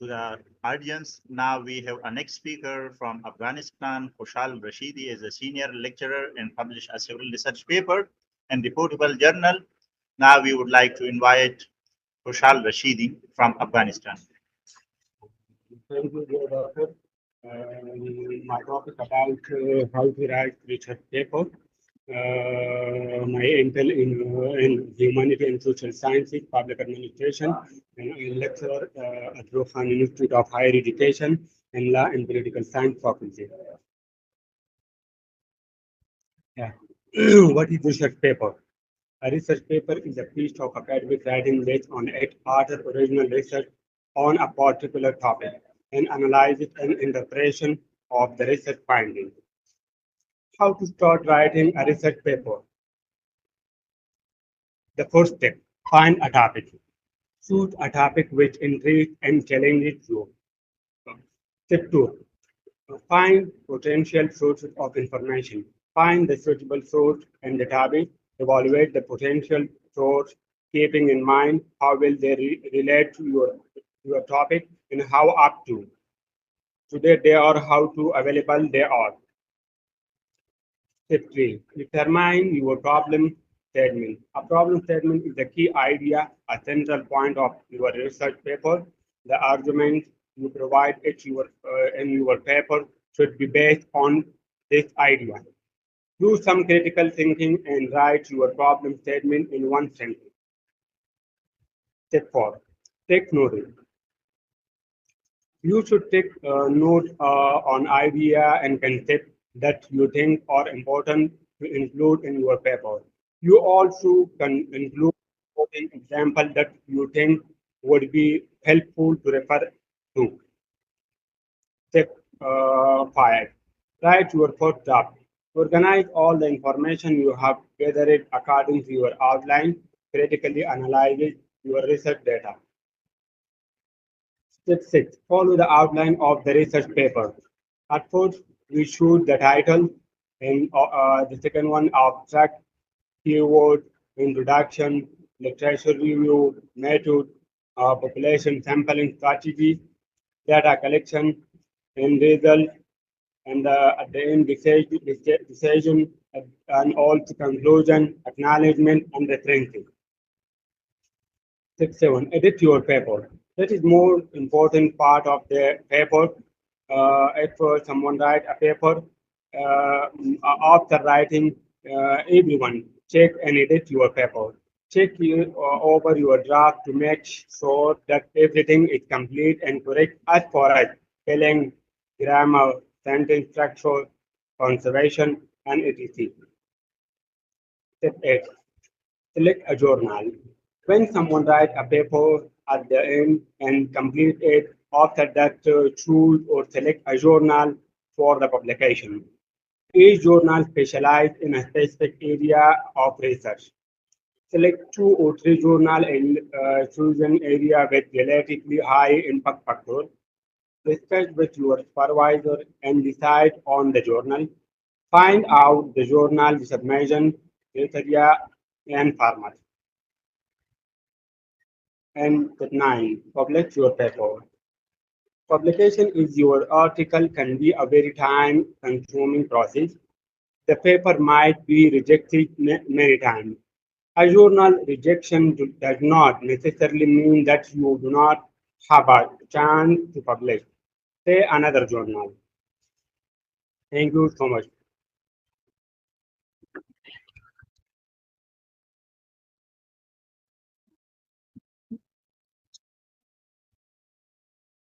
to the audience. Now we have a next speaker from Afghanistan. Khushal Rashedi is a senior lecturer and published a several research paper in reputable journal. Now we would like to invite Khushal Rashedi from Afghanistan. Thank you, dear doctor. My topic about how to write research paper. My intel in humanity and social sciences, public administration, and I lecturer at Rohan Institute of Higher Education and Law and Political Science Faculty. Yeah. What is research paper? A research paper is a piece of academic writing based on its author original research on a particular topic and analysis and interpretation of the research findings. How to start writing a research paper? The first step, find a topic. Choose a topic which intrigues and challenges you. Step 2, find potential sources of information. Find the suitable source and the topic. Evaluate the potential source, keeping in mind how will they relate to your topic and how up to today they are, how to available they are. Step 3, determine your problem statement. A problem statement is the key idea, a central point of your research paper. The argument you provide in your paper should be based on this idea. Do some critical thinking and write your problem statement in one sentence. Step 4, take notes. You should take note on idea and concept that you think are important to include in your paper. You also can include an example that you think would be helpful to refer to. Step 5, write your first draft. Organize all the information you have gathered according to your outline. Critically analyze your research data. Step 6, follow the outline of the research paper. At first, we choose the title, and the second one, abstract, keyword, introduction, literature review, method, population sampling strategy, data collection, and result, and at the end, decision, and also conclusion, acknowledgement, and referencing. Step 7, edit your paper. That is more important part of the paper. If someone write a paper, after writing, everyone check and edit your paper. Check over your draft to make sure that everything is complete and correct as far as spelling, grammar, sentence structure, conservation, and etc. Step 8, select a journal. When someone writes a paper at the end and complete it, after that choose or select a journal for the publication. Each journal specializes in a specific area of research. Select 2 or 3 journals and choose an area with relatively high impact factor. Discuss with your supervisor and decide on the journal. Find out the journal submission criteria and format. And step 9, publish your paper. Publication is your article can be a very time consuming process. The paper might be rejected many times. A journal rejection does not necessarily mean that you do not have a chance to publish. Say another journal. Thank you so much.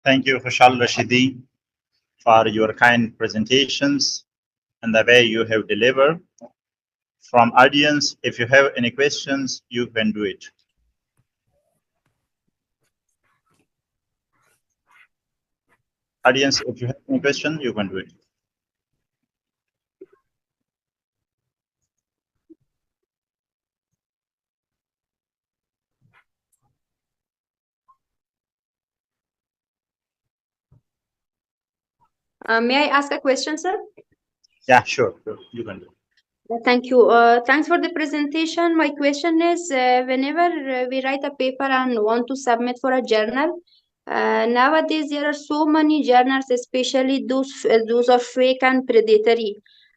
Thank you, Khushal Rashedi, for your kind presentations and the way you have delivered. From audience, if you have any questions, you can do it. Audience, if you have any question, you can do it. May I ask a question, sir? Yeah, sure, you can do it. Thank you. Thanks for the presentation. My question is, whenever we write a paper and want to submit for a journal, Nowadays, there are so many journals, especially those are fake and predatory.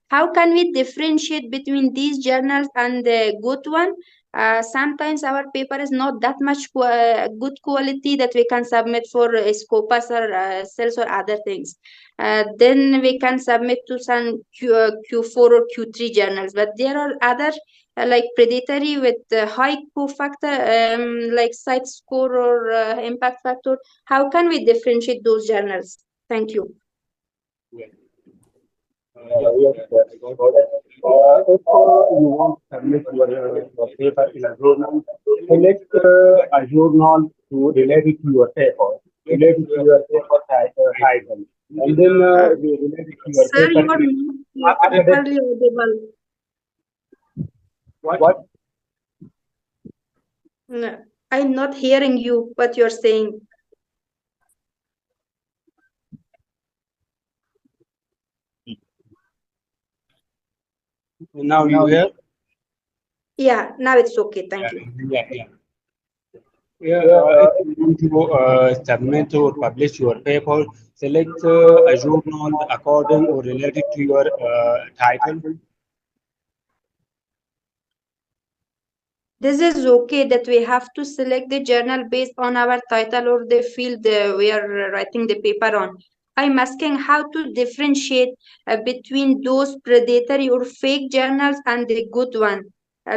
How can we differentiate between these journals and the good one? Sometimes our paper is not that much good quality that we can submit for Scopus or sales or other things. Then we can submit to some Q4 or Q3 journals. But there are other like predatory with high cofactor, like site score or impact factor. How can we differentiate those journals? Thank you. Yes. Yes, I got it. If you want to submit your paper in a journal, select a journal to related to your paper, related to your paper title, and then Uh, related to your Sir, paper. you are not After that, properly audible. what? No, I'm not hearing you, what you're saying. Now you hear? Yeah, now it's okay. Thank you. Yeah, yeah. Yeah, if you want to submit or publish your paper, select a journal according or related to your title. This is okay that we have to select the journal based on our title or the field we are writing the paper on. I'm asking how to differentiate between those predatory or fake journals and the good one.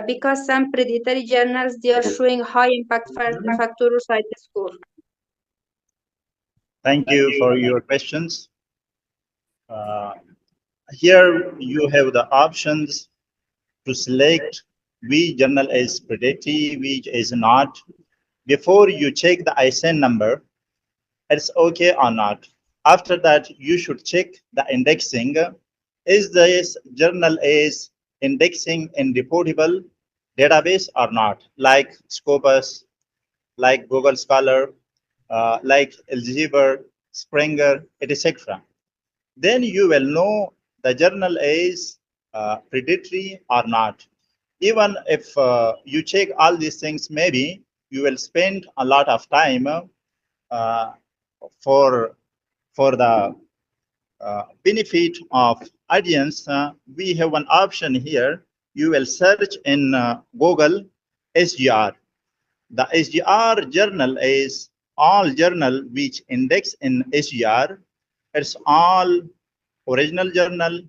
Because some predatory journals they are showing high impact factor or site score. Thank you for your questions. Uh, Here you have the options to select which journal is predatory, which is not. Before you check the ISIN number, it's okay or not. After that, you should check the indexing. Is this journal is indexing in reportable database or not, like Scopus, like Google Scholar, like Elsevier, Springer, etc. Then you will know the journal is predatory or not. Even if you check all these things, maybe you will spend a lot of time uh, for the benefit of audience. We have one option here. You will search in Google SGR. The SGR journal is all journal which index in SGR. It's all original journal.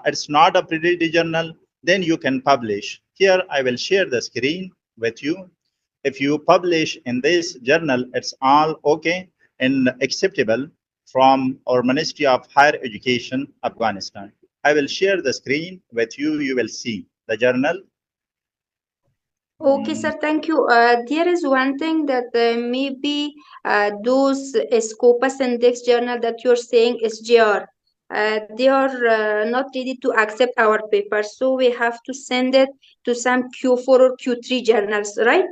It's not a predatory journal. Then you can publish. Here I will share the screen with you. If you publish in this journal, it's all okay and acceptable from our Ministry of Higher Education, Afghanistan. I will share the screen with you. You will see the journal. Okay, sir, thank you. There is one thing that maybe those Scopus Index journal that you're saying is GR, they are not ready to accept our paper. So we have to send it to some Q4 or Q3 journals, right?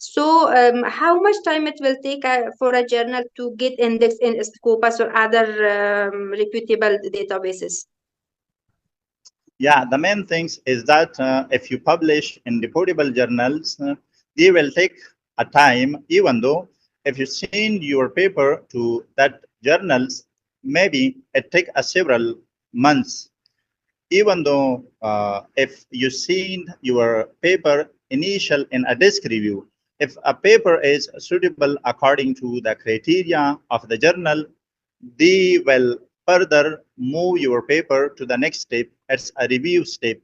So how much time it will take for a journal to get indexed in Scopus or other reputable databases? Yeah, the main things is that if you publish in reportable journals, they will take a time, even though if you send your paper to that journals, maybe it take a several months. Even though if you send your paper initial in a desk review, if a paper is suitable according to the criteria of the journal, they will further move your paper to the next step. It's a review step.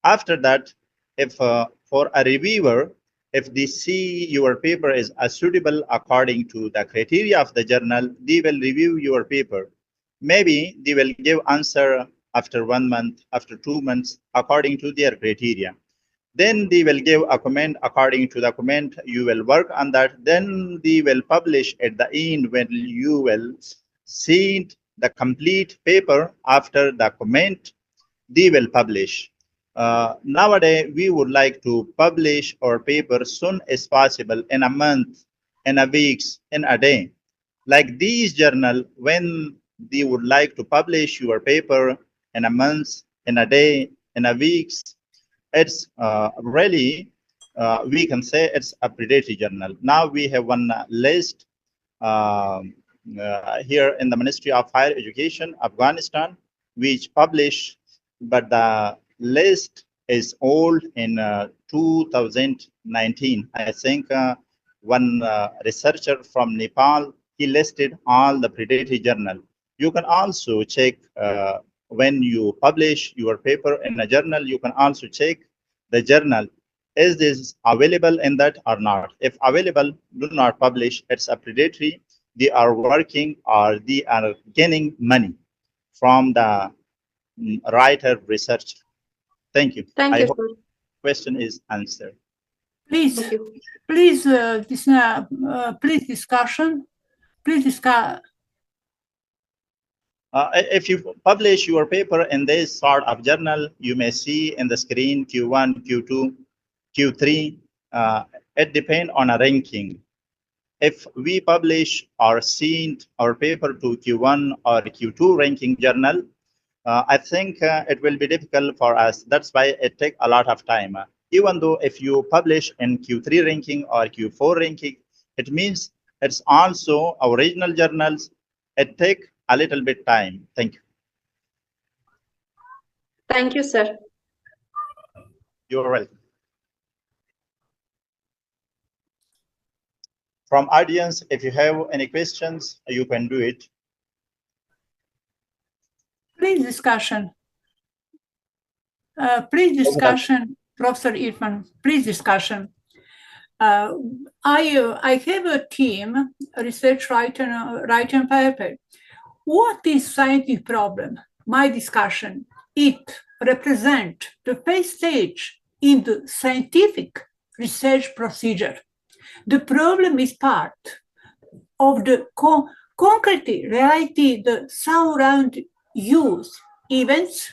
After that, if for a reviewer, if they see your paper is suitable according to the criteria of the journal, they will review your paper. Maybe they will give answer after 1 month, after 2 months, according to their criteria. Then they will give a comment according to the comment. You will work on that. Then they will publish at the end when you will see the complete paper after the comment. They will publish. Nowadays, we would like to publish our paper soon as possible in a month, in a weeks, in a day. Like these journal, when they would like to publish your paper in a month, in a day, in a weeks, it's really we can say it's a predatory journal. Now we have one list here in the Ministry of Higher Education, Afghanistan, which publish, but the list is old in 2019. I think one researcher from Nepal, he listed all the predatory journal. You can also check when you publish your paper in a journal, you can also check the journal. Is this available in that or not? If available, do not publish. It's a predatory. They are working or they are gaining money from the writer researcher. Thank you. Thank I you, hope sir. the question is answered. Please, Thank you. please, please discussion. Please discuss. If you publish your paper in this sort of journal, you may see in the screen Q1, Q2, Q3. It depends on a ranking. If we publish or send our paper to Q1 or Q2 ranking journal, I think it will be difficult for us. That's why it takes a lot of time. Even though if you publish in Q3 ranking or Q4 ranking, it means it's also our original journals. It takes a little bit time. Thank you. Thank you, sir. You're welcome. From audience, if you have any questions, you can do it. Please discussion. Please discussion, Professor Irfan. Please discussion. I have a team, a research writing paper. What is scientific problem? My discussion. It represents the first stage in the scientific research procedure. The problem is part of the concrete reality, the surround use events,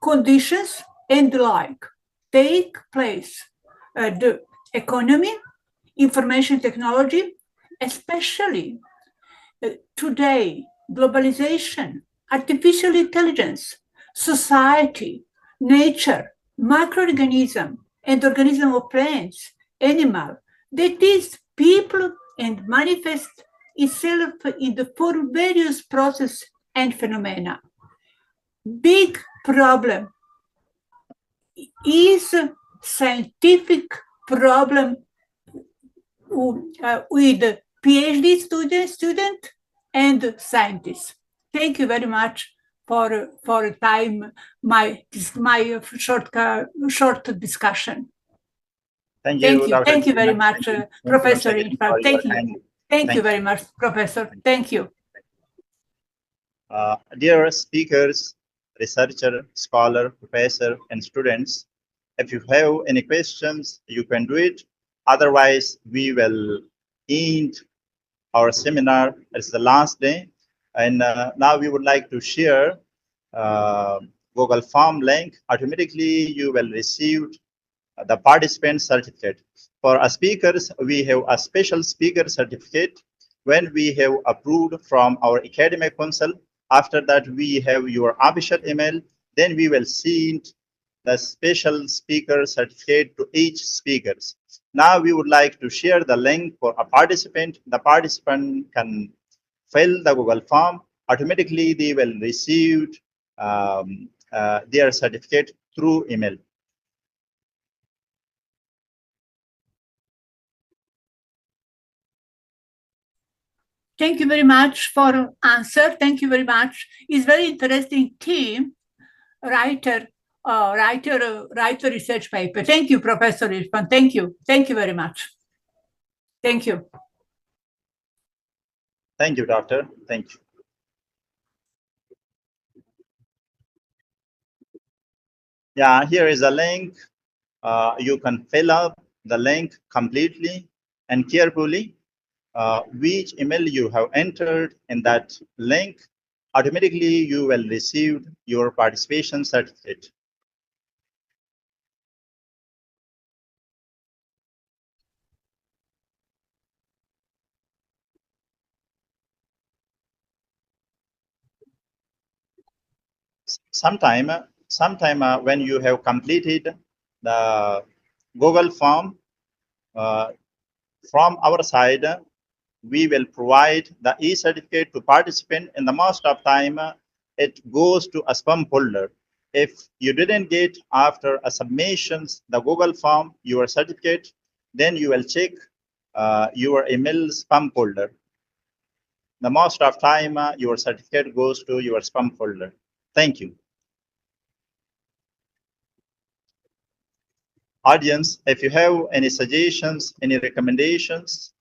conditions, and the like take place. The economy, information technology, especially today, globalization, artificial intelligence, society, nature, microorganism, and organism of plants, animal, that is, people and manifest itself in the four various process and phenomena. Big problem is scientific problem with PhD student and scientists. Thank you very much for time my short discussion. Thank you, Dr. Thank you very much, Professor Irfan. Thank you. Thank you very much, Professor. Thank you. Dear speakers, researcher, scholar, professor, and students, if you have any questions, you can do it. Otherwise, we will end our seminar. It's the last day. And now we would like to share Google Form link. Automatically, you will receive the participant certificate. For our speakers, we have a special speaker certificate when we have approved from our academic council. After that, we have your official email. Then we will send the special speaker certificate to each speaker. Now we would like to share the link for a participant. The participant can fill the Google form. Automatically, they will receive their certificate through email. Thank you very much for answer. Thank you very much. It's very interesting team, writer research paper. Thank you, Professor Irfan. Thank you. Thank you very much. Thank you. Thank you, doctor. Thank you. Yeah, here is a link. You can fill up the link completely and carefully. Which email you have entered in that link, automatically you will receive your participation certificate. Sometime when you have completed the Google form, from our side, we will provide the e-certificate to participant. In the most of time, it goes to a spam folder. If you didn't get after a submissions, the Google form, your certificate, then you will check your email spam folder. The most of time, your certificate goes to your spam folder. Thank you. Audience, if you have any suggestions, any recommendations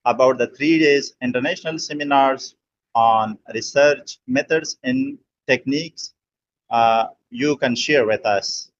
about the 3 days international seminars on research methods and techniques, you can share with us.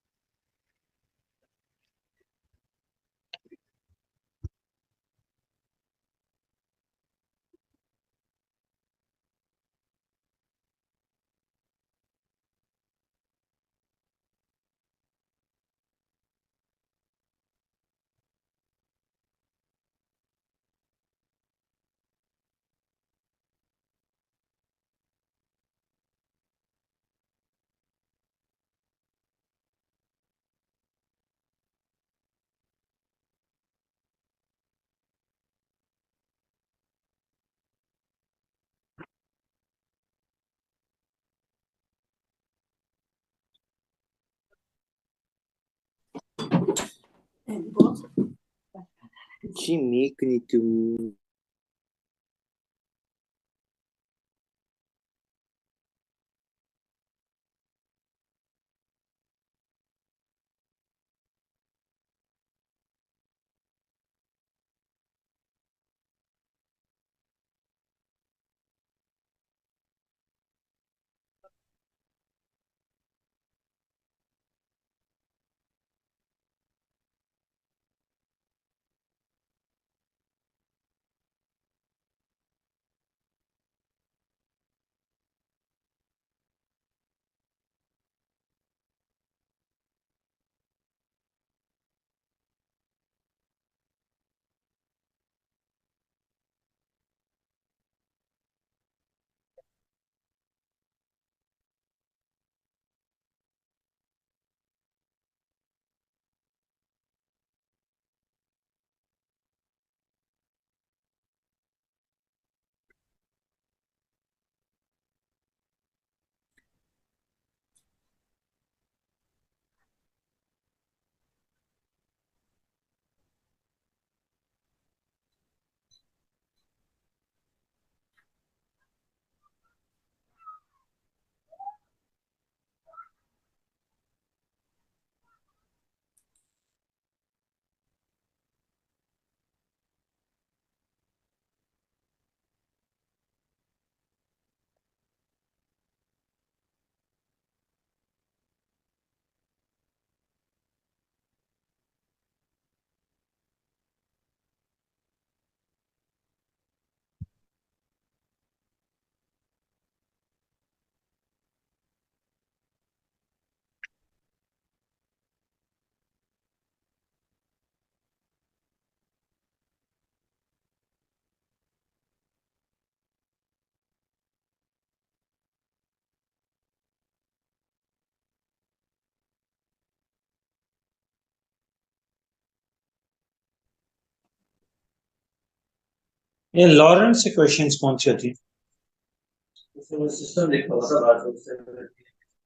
ये Lawrence equations कौन सी होती है?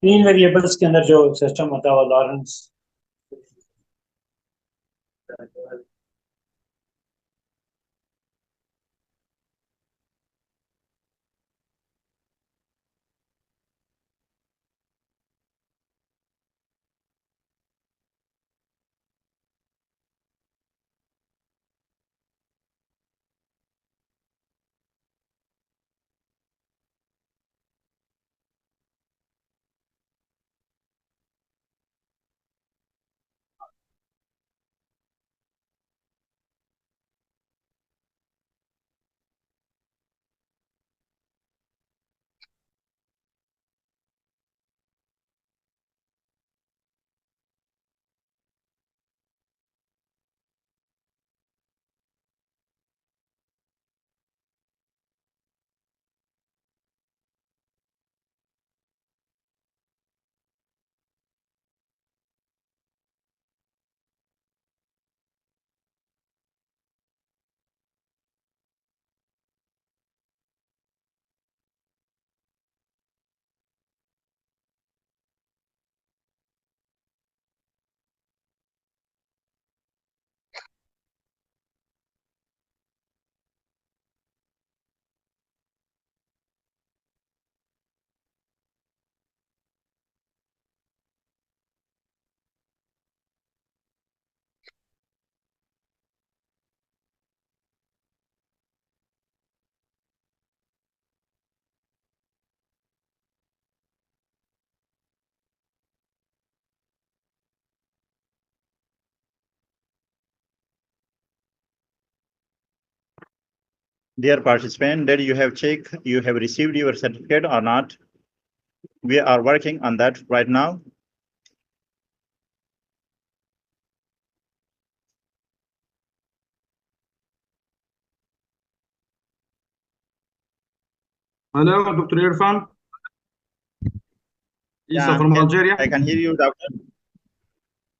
तीन variables के अंदर जो system होता है वो Lawrence Dear participant, did you have checked you have received your certificate or not? We are working on that right now. Hello, Dr. Irfan. Isa Yeah, from Algeria. I can hear you, doctor.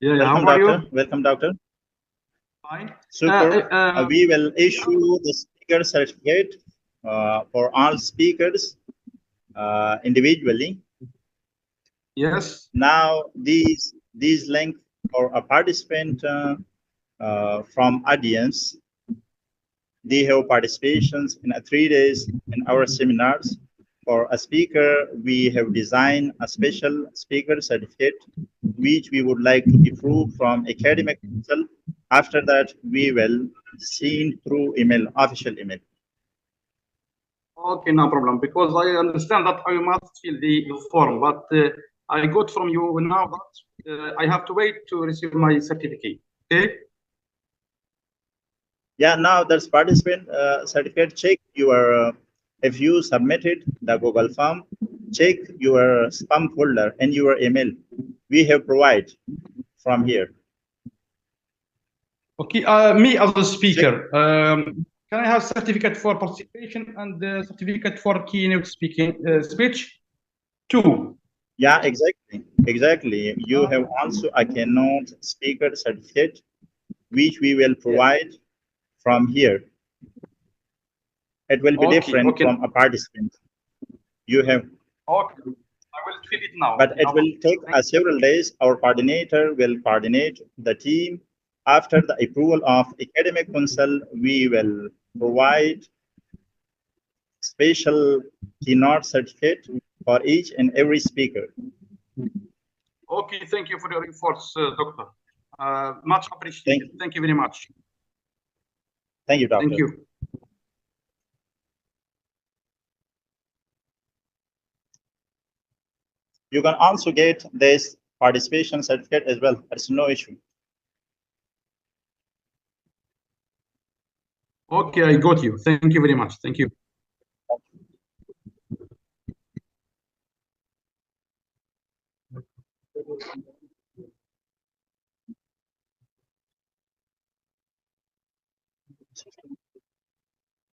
Yeah, Welcome, how are doctor. you? Welcome, doctor. Fine. Super. We will issue the speaker certificate for all speakers individually. Yes. Now, these link for a participant from audience, they have participations in 3 days in our seminars. For a speaker, we have designed a special speaker certificate, which we would like to approve from academic council. After that, we will send through email, official email. Okay, no problem. Because I understand that I must fill the form, but I got from you now that I have to wait to receive my certificate. Okay. Yeah, now that's participant certificate. Check your, if you submitted the Google form, check your spam folder and your email. We have provided from here. Okay. Me as a speaker, can I have certificate for participation and certificate for keynote speaking speech? Two. Yeah, exactly. Exactly. You have also a keynote speaker certificate, which we will provide from here. It will be different from a participant. You have. Okay. I will fill it now. But it will take several days. Our coordinator will coordinate the team. After the approval of academic council, we will provide special keynote certificate for each and every speaker. Okay, thank you for your efforts, doctor. Much appreciated. Thank you very much. Thank you, doctor. Thank you. You can also get this participation certificate as well. There's no issue. Okay, I got you. Thank you very much. Thank you.